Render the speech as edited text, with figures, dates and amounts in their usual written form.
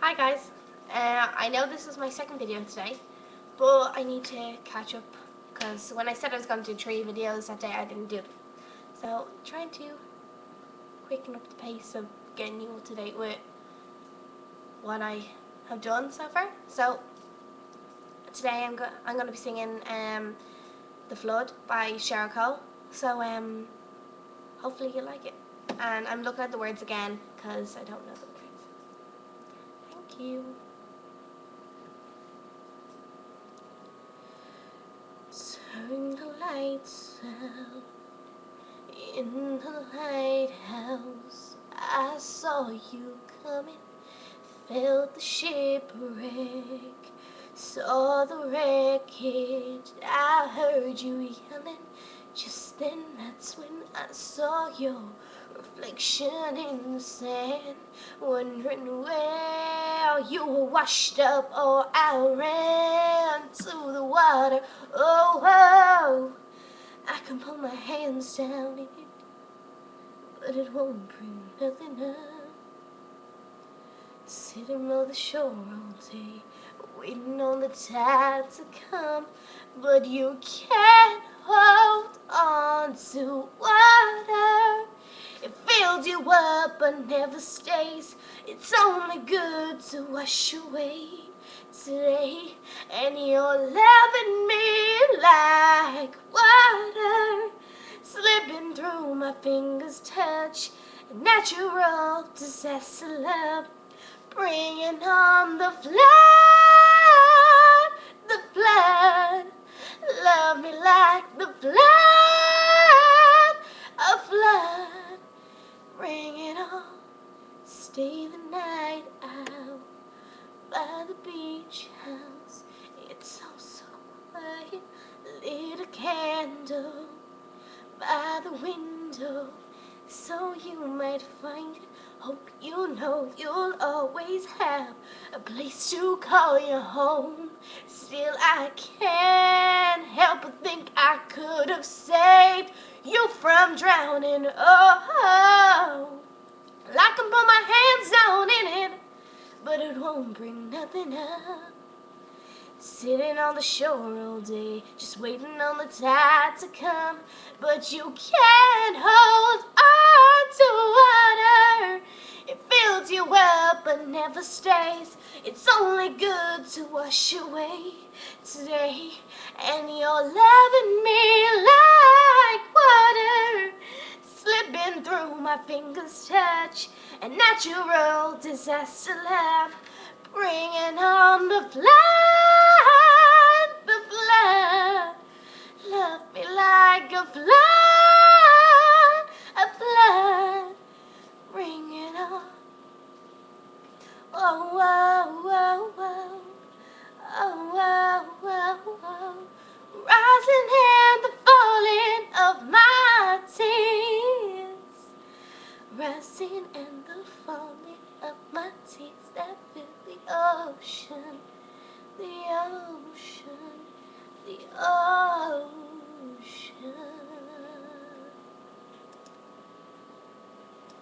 Hi guys, I know this is my second video today, but I need to catch up because when I said I was going to do 3 videos that day, I didn't do them. So trying to quicken up the pace of getting you up to date with what I have done so far. So today I'm going to be singing The Flood by Cheryl. So hopefully you like it. And I'm looking at the words again because I don't know the words. Thank you. Turn the lights out in the lighthouse. I saw you coming, felt the shipwreck, saw the wreckage. I heard you yelling. Just then, that's when I saw your reflection in the sand, wondering where you were washed up. Oh, I ran to the water. Oh, oh, I can put my hands down in it, but it won't bring nothing up. Sitting on the shore all day, waiting on the tide to come, but you can't hold on to water. It fills you up but never stays. It's only good to wash away today. And you're loving me like water, slipping through my fingers' touch. A natural disaster love, bringing on the flood, the flood. Love me like the flood, a flood. Bring it on, stay the night out by the beach house. It's so quiet, lit a candle by the window so you might find it. Hope you know you'll always have a place to call your home. Still I can't help but think I could have saved you from drowning. Oh, I can put my hands down in it, but it won't bring nothing up. Sitting on the shore all day, just waiting on the tide to come, but you can't hold on to water. It fills you up but never stays. It's only good to wash away today. And you're loving me like water, slipping through my fingers' touch. A natural disaster love, bringing on the flood, the flood. Love me like a flood, a flood. Bring it on. Oh, oh, oh, oh. Oh, oh, oh, oh. Rising and the falling of my tears. Rising and the falling of my tears that fill the ocean, the ocean, the ocean.